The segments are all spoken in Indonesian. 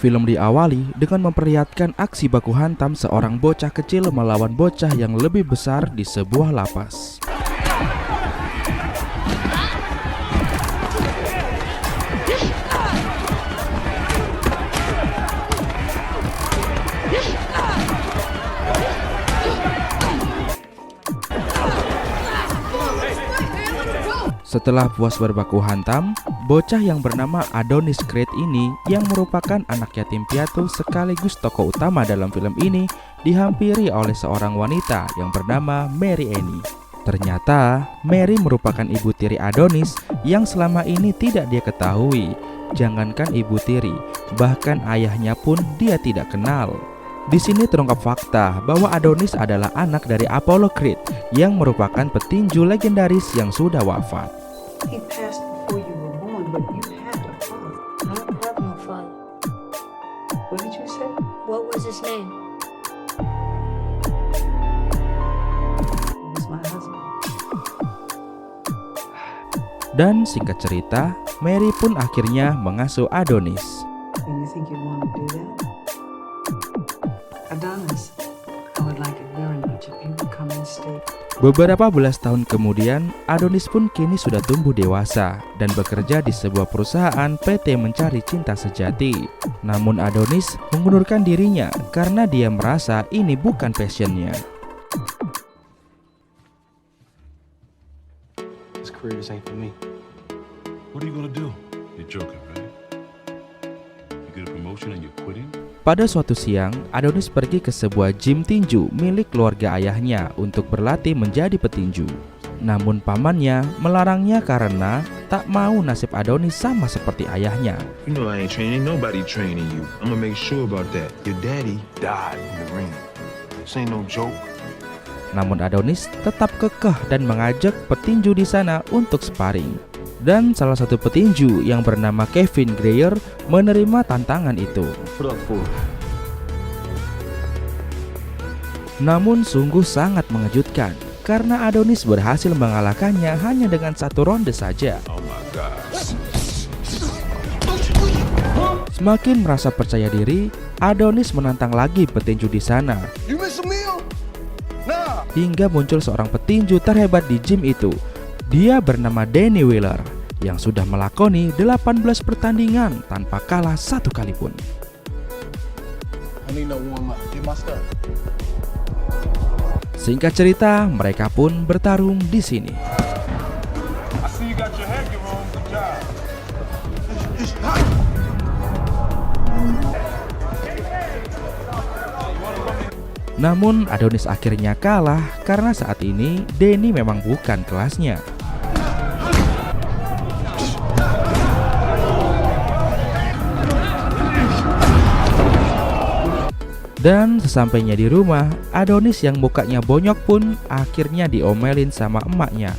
Film diawali dengan memperlihatkan aksi baku hantam seorang bocah kecil melawan bocah yang lebih besar di sebuah lapas. Setelah puas berbaku hantam, bocah yang bernama Adonis Creed ini yang merupakan anak yatim piatu sekaligus tokoh utama dalam film ini dihampiri oleh seorang wanita yang bernama Mary Annie. Ternyata Mary merupakan ibu tiri Adonis yang selama ini tidak dia ketahui. Jangankan ibu tiri, bahkan ayahnya pun dia tidak kenal. Di sini terungkap fakta bahwa Adonis adalah anak dari Apollo Creed yang merupakan petinju legendaris yang sudah wafat. He passed before you were born, but you had a father. I don't have no father. What did you say? What was his name? It was my husband. Dan singkat cerita, Mary pun akhirnya mengasuh Adonis. And you think you want to do that? Adonis, I would like it very much if you would come and stay. Beberapa belas tahun kemudian, Adonis pun kini sudah tumbuh dewasa dan bekerja di sebuah perusahaan PT Mencari Cinta Sejati. Namun Adonis mengundurkan dirinya karena dia merasa ini bukan passionnya. This career just ain't for me. What are you gonna do? You're joking, right? You get a promotion and you're quitting? Pada suatu siang, Adonis pergi ke sebuah gym tinju milik keluarga ayahnya untuk berlatih menjadi petinju. Namun pamannya melarangnya karena tak mau nasib Adonis sama seperti ayahnya. You know I ain't training. Ain't nobody training you. I'm gonna make sure about that. Your daddy died in the ring. This ain't no joke. Namun Adonis tetap kekeh dan mengajak petinju di sana untuk sparring. Dan salah satu petinju yang bernama Kevin Greer menerima tantangan itu. What up for? Namun sungguh sangat mengejutkan karena Adonis berhasil mengalahkannya hanya dengan satu ronde saja. Oh my gosh. Semakin merasa percaya diri, Adonis menantang lagi petinju di sana. You miss a meal? Nah. Hingga muncul seorang petinju terhebat di gym itu. Dia bernama Danny Wheeler yang sudah melakoni 18 pertandingan tanpa kalah satu kali pun. I need no warm up. Get my stuff. Singkat cerita, mereka pun bertarung di sini. I see you got your head wrong. Good job. Namun Adonis akhirnya kalah karena saat ini Danny memang bukan kelasnya. Dan sesampainya di rumah, Adonis yang mukanya bonyok pun akhirnya diomelin sama emaknya.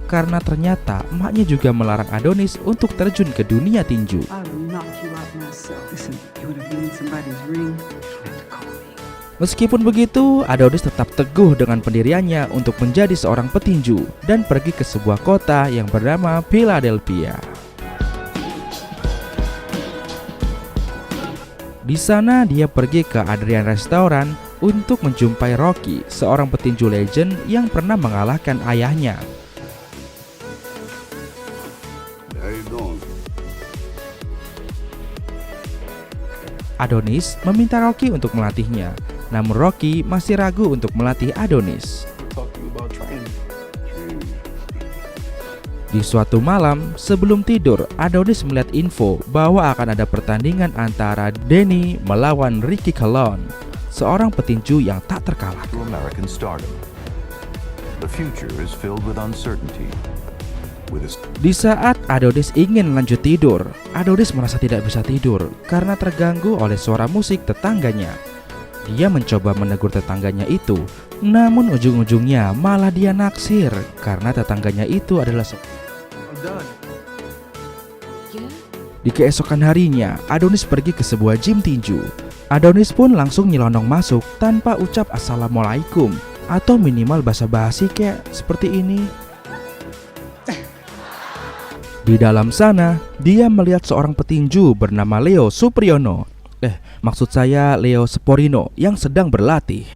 Karena ternyata emaknya juga melarang Adonis untuk terjun ke dunia tinju. I would knock you out myself. Listen, you would have been in somebody's ring. You have to call me. Meskipun begitu, Adonis tetap teguh dengan pendiriannya untuk menjadi seorang petinju dan pergi ke sebuah kota yang bernama Philadelphia. Di sana dia pergi ke Adrian Restaurant untuk menjumpai Rocky, seorang petinju legend yang pernah mengalahkan ayahnya. How you doing? Adonis meminta Rocky untuk melatihnya, namun Rocky masih ragu untuk melatih Adonis. Talk to you about training. Di suatu malam, sebelum tidur, Adonis melihat info bahwa akan ada pertandingan antara Danny melawan Ricky Colon, seorang petinju yang tak terkalahkan. To American stardom. The future is filled with uncertainty. Di saat Adonis ingin lanjut tidur, Adonis merasa tidak bisa tidur karena terganggu oleh suara musik tetangganya. Dia mencoba menegur tetangganya itu, namun ujung-ujungnya malah dia naksir karena tetangganya itu adalah Di keesokan harinya, Adonis pergi ke sebuah gym tinju. Adonis pun langsung nyelonong masuk tanpa ucap assalamualaikum atau minimal basa-basi kayak seperti ini. Di dalam sana, dia melihat seorang petinju bernama Leo Supriyono. Maksud saya Leo Sporino yang sedang berlatih.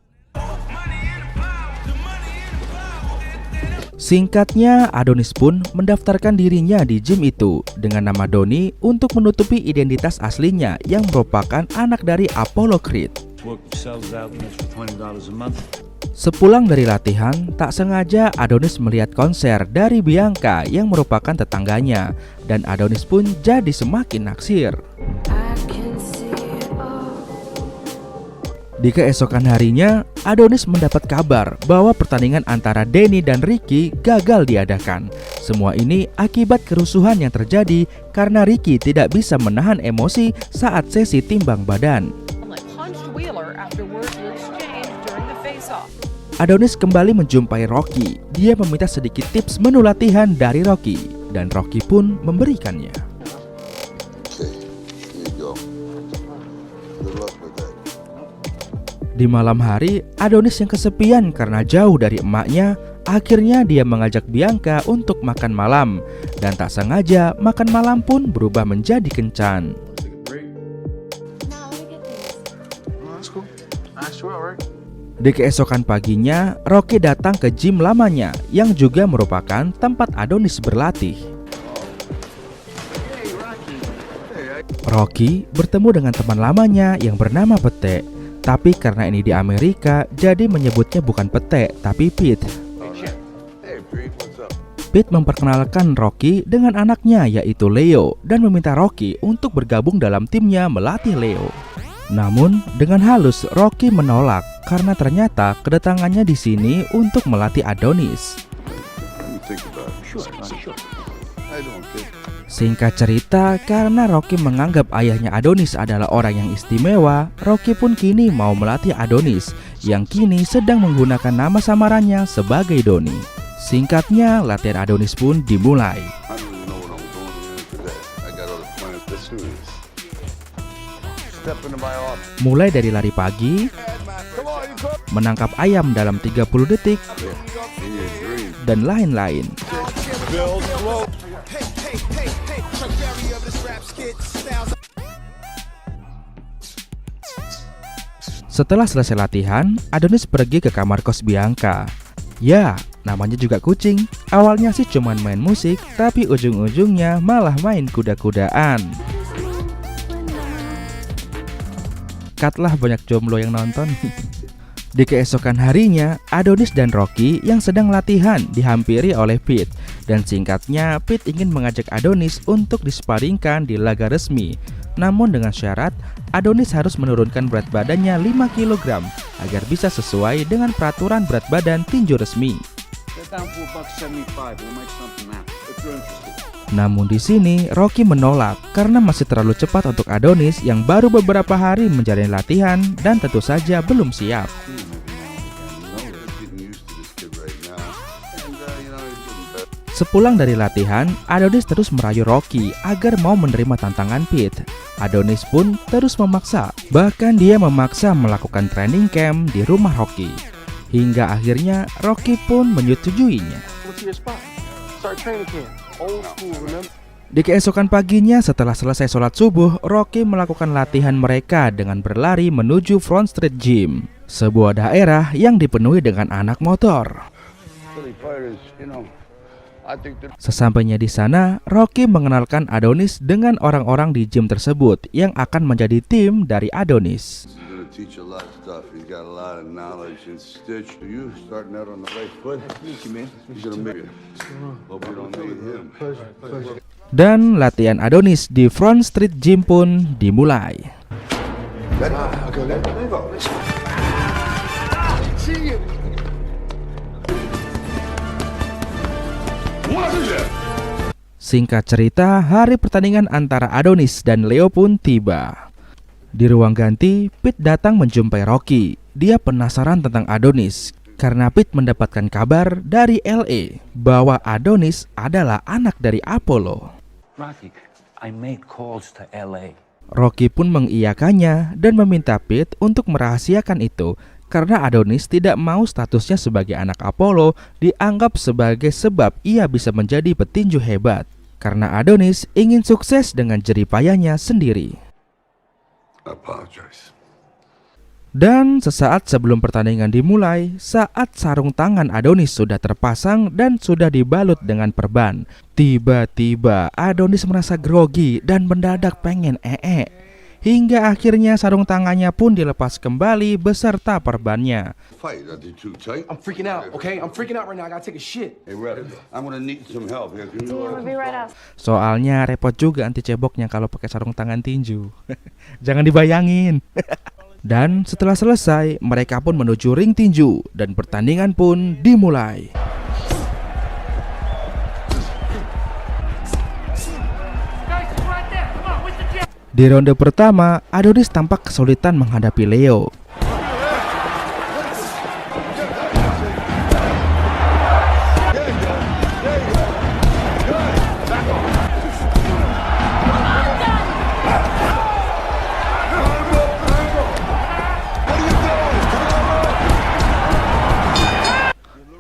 Singkatnya, Adonis pun mendaftarkan dirinya di gym itu dengan nama Donnie untuk menutupi identitas aslinya yang merupakan anak dari Apollo Creed. Sepulang dari latihan, tak sengaja Adonis melihat konser dari Bianca yang merupakan tetangganya, dan Adonis pun jadi semakin naksir. Di keesokan harinya, Adonis mendapat kabar bahwa pertandingan antara Danny dan Ricky gagal diadakan. Semua ini akibat kerusuhan yang terjadi karena Ricky tidak bisa menahan emosi saat sesi timbang badan. Adonis kembali menjumpai Rocky. Dia meminta sedikit tips menu latihan dari Rocky, dan Rocky pun memberikannya. Di malam hari, Adonis yang kesepian karena jauh dari emaknya, akhirnya dia mengajak Bianca untuk makan malam, dan tak sengaja makan malam pun berubah menjadi kencan. Di keesokan paginya, Rocky datang ke gym lamanya yang juga merupakan tempat Adonis berlatih. Rocky bertemu dengan teman lamanya yang bernama Pete. Tapi karena ini di Amerika, jadi menyebutnya bukan Pete, tapi Pete. Pete memperkenalkan Rocky dengan anaknya yaitu Leo dan meminta Rocky untuk bergabung dalam timnya melatih Leo. Namun dengan halus Rocky menolak karena ternyata kedatangannya di sini untuk melatih Adonis. Singkat cerita, karena Rocky menganggap ayahnya Adonis adalah orang yang istimewa, Rocky pun kini mau melatih Adonis yang kini sedang menggunakan nama samarannya sebagai Donnie. Singkatnya, latihan Adonis pun dimulai. Mulai dari lari pagi, menangkap ayam dalam 30 detik, dan lain-lain. Setelah selesai latihan, Adonis pergi ke kamar kos Bianca. Ya, namanya juga kucing. Awalnya sih cuman main musik, tapi ujung-ujungnya malah main kuda-kudaan. Katlah banyak jomblo yang nonton. Di keesokan harinya, Adonis dan Rocky yang sedang latihan dihampiri oleh Pete. Dan singkatnya, Pete ingin mengajak Adonis untuk disparingkan di laga resmi. Namun dengan syarat, Adonis harus menurunkan berat badannya 5 kg agar bisa sesuai dengan peraturan berat badan tinju resmi. Namun di sini Rocky menolak karena masih terlalu cepat untuk Adonis yang baru beberapa hari menjalani latihan dan tentu saja belum siap. Sepulang dari latihan, Adonis terus merayu Rocky agar mau menerima tantangan Pete. Adonis pun terus memaksa, bahkan dia memaksa melakukan training camp di rumah Rocky. Hingga akhirnya Rocky pun menyetujuinya. Di keesokan paginya setelah selesai sholat subuh, Rocky melakukan latihan mereka dengan berlari menuju Front Street Gym, sebuah daerah yang dipenuhi dengan anak motor. Sesampainya di sana, Rocky mengenalkan Adonis dengan orang-orang di gym tersebut yang akan menjadi tim dari Adonis. Dan latihan Adonis di Front Street Gym pun dimulai. Singkat cerita, hari pertandingan antara Adonis dan Leo pun tiba. Di ruang ganti, Pete datang menjumpai Rocky. Dia penasaran tentang Adonis karena Pete mendapatkan kabar dari LA bahwa Adonis adalah anak dari Apollo. Rocky, I made calls to LA. Rocky pun mengiyakannya dan meminta Pete untuk merahasiakan itu karena Adonis tidak mau statusnya sebagai anak Apollo dianggap sebagai sebab ia bisa menjadi petinju hebat. Karena Adonis ingin sukses dengan jerih payahnya sendiri. I apologize. Dan sesaat sebelum pertandingan dimulai, saat sarung tangan Adonis sudah terpasang dan sudah dibalut dengan perban, tiba-tiba Adonis merasa grogi dan mendadak pengen hingga akhirnya sarung tangannya pun dilepas kembali beserta perbannya. Fight, are they too tight? I'm freaking out, okay? I'm freaking out right now. I gotta take a shit. Hey, Red, I'm gonna need some help here. Can you, We'll be right out. Soalnya repot juga anti ceboknya kalau pakai sarung tangan tinju. Jangan dibayangin. Dan setelah selesai, mereka pun menuju ring tinju dan pertandingan pun dimulai. Di ronde pertama, Adonis tampak kesulitan menghadapi Leo.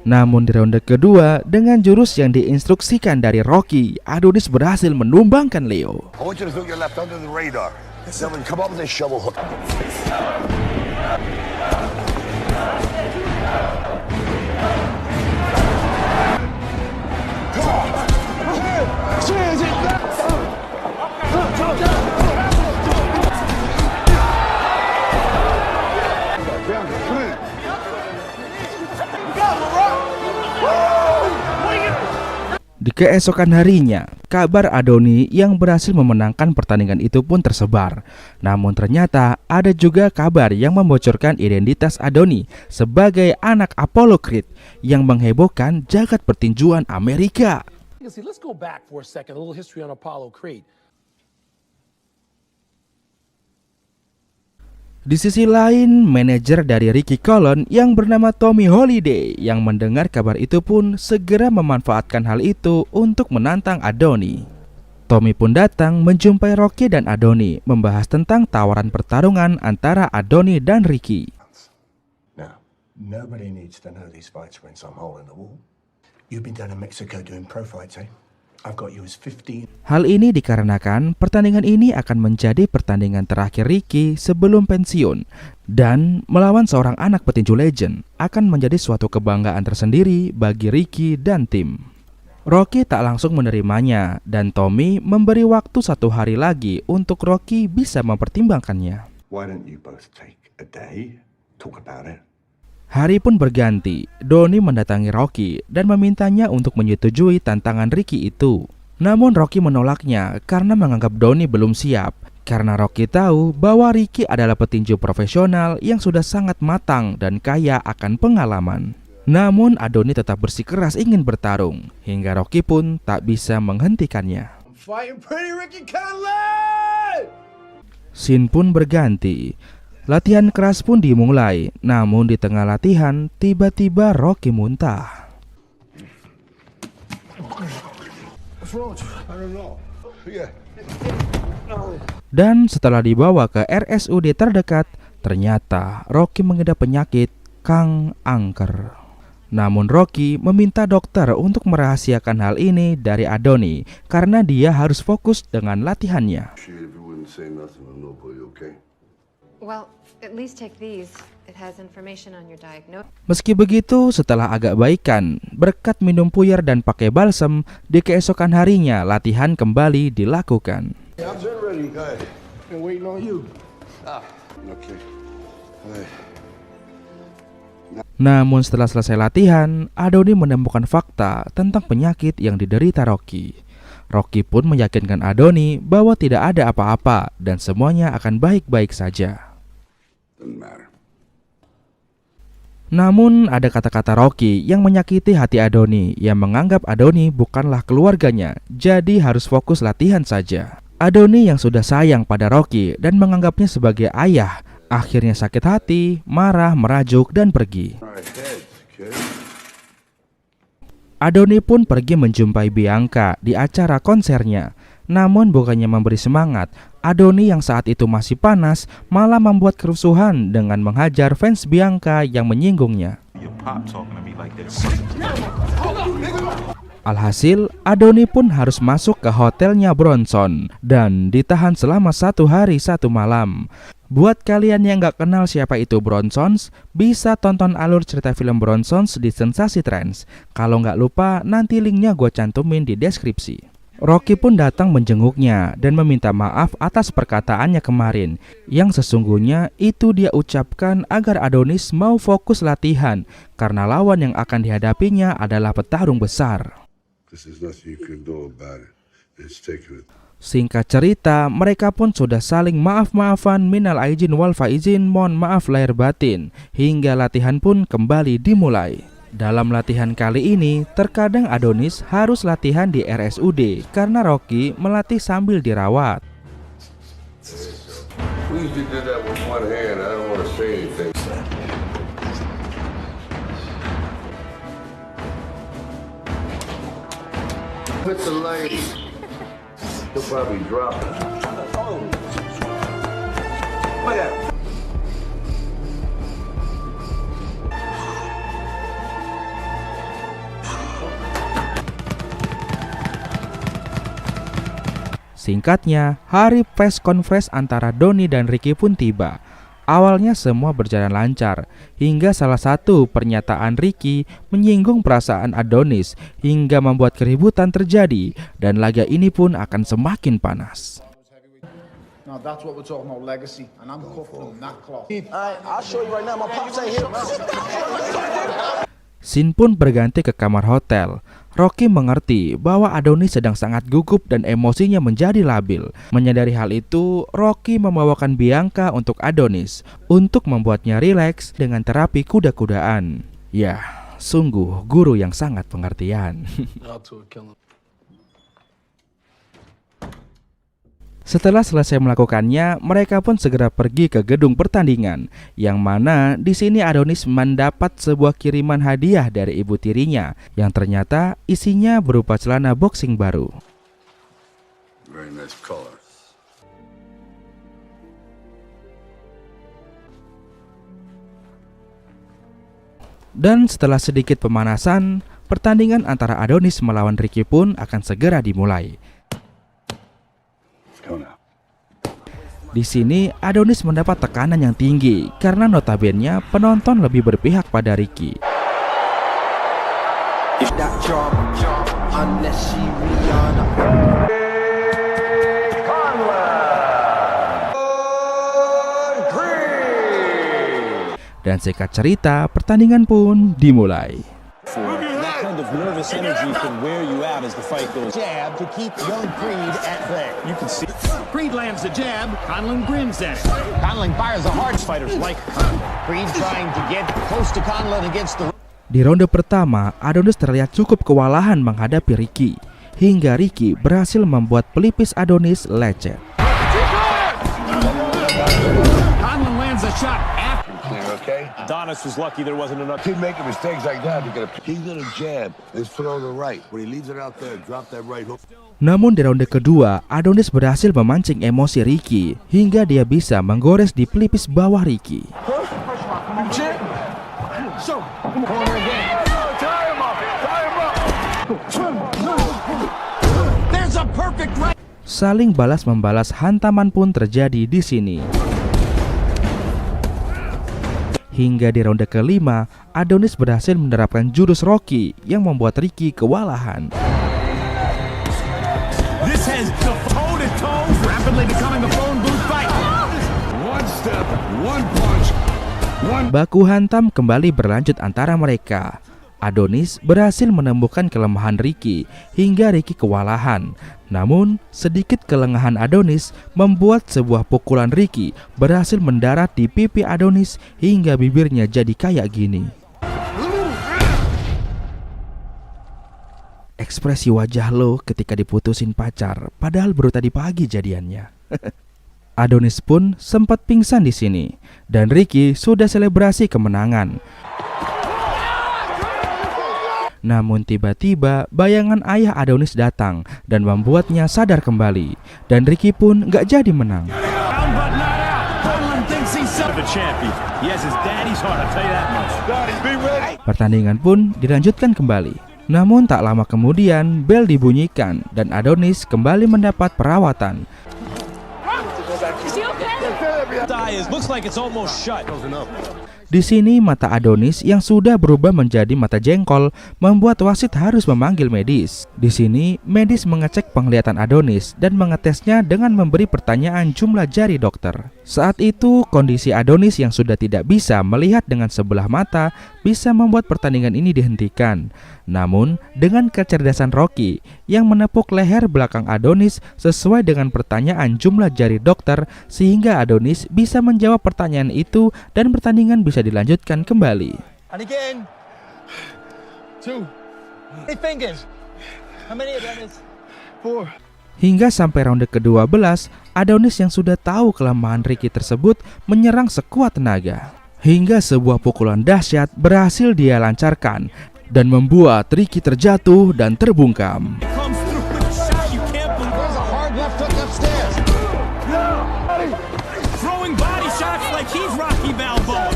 Namun di ronde kedua, dengan jurus yang diinstruksikan dari Rocky, Adonis berhasil menumbangkan Leo. I want you to throw your left under the radar. Then come up with this shovel hook. Di keesokan harinya, kabar Adoni yang berhasil memenangkan pertandingan itu pun tersebar. Namun ternyata ada juga kabar yang membocorkan identitas Adoni sebagai anak Apollo Creed yang menghebohkan jagat pertinjuan Amerika. Let's go back for a second. A little history on Apollo Creed. Di sisi lain, manajer dari Ricky Colon yang bernama Tommy Holiday yang mendengar kabar itu pun segera memanfaatkan hal itu untuk menantang Adoni. Tommy pun datang menjumpai Rocky dan Adoni membahas tentang tawaran pertarungan antara Adoni dan Ricky. Now, nobody needs to know these fights were in some hole in the wall. You've been down in Mexico doing pro fights, eh? I've got you as 15. Hal ini dikarenakan pertandingan ini akan menjadi pertandingan terakhir Ricky sebelum pensiun, dan melawan seorang anak petinju legend akan menjadi suatu kebanggaan tersendiri bagi Ricky dan tim. Rocky tak langsung menerimanya dan Tommy memberi waktu 1 hari lagi untuk Rocky bisa mempertimbangkannya. Why don't you both take a day, talk about it? Hari pun berganti, Donnie mendatangi Rocky dan memintanya untuk menyetujui tantangan Ricky itu. Namun Rocky menolaknya karena menganggap Donnie belum siap. Karena Rocky tahu bahwa Ricky adalah petinju profesional yang sudah sangat matang dan kaya akan pengalaman. Namun Adoni tetap bersikeras ingin bertarung, hingga Rocky pun tak bisa menghentikannya. Scene pun berganti. Latihan keras pun dimulai, namun di tengah latihan tiba-tiba Rocky muntah. Dan setelah dibawa ke RSUD terdekat, ternyata Rocky mengidap penyakit kanker. Namun Rocky meminta dokter untuk merahasiakan hal ini dari Adoni karena dia harus fokus dengan latihannya. Well, at least take these. It has information on your diagnosis. Meski begitu, setelah agak baikan, berkat minum puyer dan pakai balsem, di keesokan harinya latihan kembali dilakukan. Namun setelah selesai latihan, Adoni menemukan fakta tentang penyakit yang diderita Rocky. Rocky pun meyakinkan Adoni bahwa tidak ada apa-apa dan semuanya akan baik-baik saja. Namun ada kata-kata Rocky yang menyakiti hati Adoni yang menganggap Adoni bukanlah keluarganya, jadi harus fokus latihan saja. Adoni yang sudah sayang pada Rocky dan menganggapnya sebagai ayah, akhirnya sakit hati, marah, merajuk dan pergi. Adoni pun pergi menjumpai Bianca di acara konsernya. Namun bukannya memberi semangat, Adoni yang saat itu masih panas malah membuat kerusuhan dengan menghajar fans Bianca yang menyinggungnya. Alhasil, Adoni pun harus masuk ke hotelnya Bronson dan ditahan selama 1 hari 1 malam. Buat kalian yang gak kenal siapa itu Bronsons, bisa tonton alur cerita film Bronsons di Sensasi Trends. Kalau nggak lupa, nanti linknya gue cantumin di deskripsi. Rocky pun datang menjenguknya dan meminta maaf atas perkataannya kemarin, yang sesungguhnya itu dia ucapkan agar Adonis mau fokus latihan, karena lawan yang akan dihadapinya adalah petarung besar. Singkat cerita, mereka pun sudah saling maaf-maafan, minal aijin wal faizin, mohon maaf lahir batin, hingga latihan pun kembali dimulai. Dalam latihan kali ini, terkadang Adonis harus latihan di RSUD karena Rocky melatih sambil dirawat. He'll probably drop it. Oh. Look at him. Singkatnya, hari press conference antara Donnie dan Ricky pun tiba. Awalnya semua berjalan lancar, hingga salah satu pernyataan Ricky menyinggung perasaan Adonis hingga membuat keributan terjadi, dan laga ini pun akan semakin panas. Scene pun berganti ke kamar hotel. Rocky mengerti bahwa Adonis sedang sangat gugup dan emosinya menjadi labil. Menyadari hal itu, Rocky membawakan Bianca untuk Adonis untuk membuatnya rileks dengan terapi kuda-kudaan. Ya, sungguh guru yang sangat pengertian. Setelah selesai melakukannya, mereka pun segera pergi ke gedung pertandingan, yang mana di sini Adonis mendapat sebuah kiriman hadiah dari ibu tirinya, yang ternyata isinya berupa celana boxing baru. Very nice color. Dan setelah sedikit pemanasan, pertandingan antara Adonis melawan Ricky pun akan segera dimulai. Di sini Adonis mendapat tekanan yang tinggi karena notabene penonton lebih berpihak pada Ricky. Dan singkat cerita, pertandingan pun dimulai. Nervous energy can wear you out as the fight goes. Jab to keep young Creed at bay. You can see Creed lands the jab. Conlan grins at it. Conlan fires the hard fighters like Creed trying to get close to Conlan against the. Di ronde pertama, Adonis terlihat cukup kewalahan menghadapi Ricky, hingga Ricky berhasil membuat pelipis Adonis lecet. Conlan lands a shot. Okay? Adonis was lucky there wasn't enough. Keep making mistakes like that. He's gonna jab. Let's throw the right. When he leaves it out there, drop that right hook. Namun di ronde kedua, Adonis berhasil memancing emosi Ricky hingga dia bisa menggores di pelipis bawah Ricky. Saling balas-membalas hantaman pun terjadi di sini. Hingga di ronde kelima, Adonis berhasil menerapkan jurus Rocky yang membuat Ricky kewalahan. This has the toe-to-toe, rapidly becoming a phone booth fight. One step, one punch, one. Baku hantam kembali berlanjut antara mereka. Adonis berhasil menemukan kelemahan Ricky hingga Ricky kewalahan. Namun, sedikit kelengahan Adonis membuat sebuah pukulan Ricky berhasil mendarat di pipi Adonis hingga bibirnya jadi kayak gini. Ekspresi wajah lo ketika diputusin pacar, padahal baru tadi pagi jadiannya. Adonis pun sempat pingsan di sini, dan Ricky sudah selebrasi kemenangan. Namun tiba-tiba bayangan ayah Adonis datang dan membuatnya sadar kembali, dan Ricky pun gak jadi menang. Pertandingan pun dilanjutkan kembali. Namun tak lama kemudian bel dibunyikan dan Adonis kembali mendapat perawatan. eye looks like it's almost shut. Di sini mata Adonis yang sudah berubah menjadi mata jengkol membuat wasit harus memanggil medis. Di sini medis mengecek penglihatan Adonis dan mengetesnya dengan memberi pertanyaan jumlah jari dokter. Saat itu kondisi Adonis yang sudah tidak bisa melihat dengan sebelah mata bisa membuat pertandingan ini dihentikan. Namun dengan kecerdasan Rocky yang menepuk leher belakang Adonis sesuai dengan pertanyaan jumlah jari dokter sehingga Adonis bisa menjawab pertanyaan itu dan pertandingan bisa dilanjutkan kembali. And again. 2. 8 fingers. How many of them is 4? Hingga sampai ronde ke-12, Adonis yang sudah tahu kelemahan Ricky tersebut menyerang sekuat tenaga. Hingga sebuah pukulan dahsyat berhasil dia lancarkan dan membuat Ricky terjatuh dan terbungkam. Throwing body shots like he's Rocky Balboa.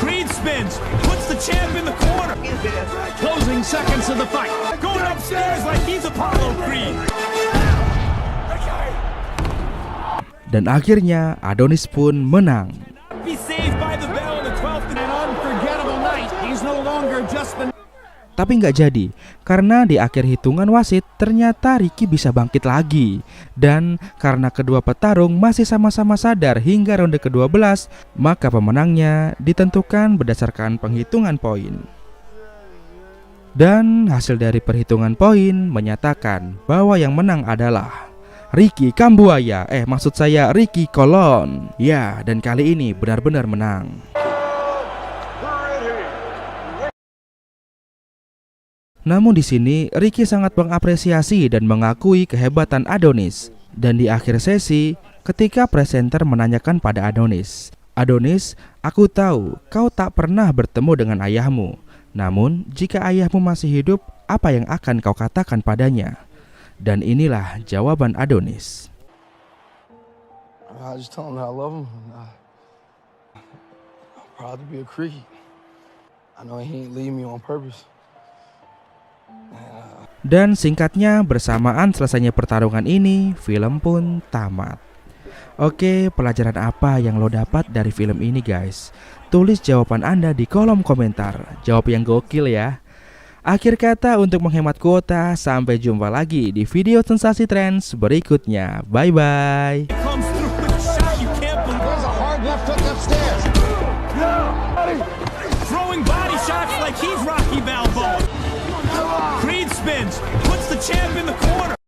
Creed spins, puts the champ in the corner. Closing seconds of the fight. Going upstairs like he's Apollo Creed. Dan akhirnya Adonis pun menang. Be saved by the bell in the 12th and an unforgettable night. He's no longer just the... Tapi nggak jadi, karena di akhir hitungan wasit ternyata Ricky bisa bangkit lagi. Dan karena kedua petarung masih sama-sama sadar hingga ronde ke-12, maka pemenangnya ditentukan berdasarkan penghitungan poin. Dan hasil dari perhitungan poin menyatakan bahwa yang menang adalah Ricky Kambuaya, maksud saya Ricky Colon. Ya, dan kali ini benar-benar menang. Namun di sini Ricky sangat mengapresiasi dan mengakui kehebatan Adonis. Dan di akhir sesi, ketika presenter menanyakan pada Adonis, "Adonis, aku tahu kau tak pernah bertemu dengan ayahmu. Namun, jika ayahmu masih hidup, apa yang akan kau katakan padanya?" Dan inilah jawaban Adonis. I just tell him that I love him. I'm proud to be a Creed. I know he ain't leave me on purpose. Dan singkatnya, bersamaan selesainya pertarungan ini, film pun tamat. Oke, pelajaran apa yang lo dapat dari film ini guys? Tulis jawaban Anda di kolom komentar. Jawab yang gokil ya. Akhir kata untuk menghemat kuota, sampai jumpa lagi di video sensasi trends berikutnya. Bye-bye. Throwing body shots like he's Rocky Balboa. Creed spins, puts the champ in the corner.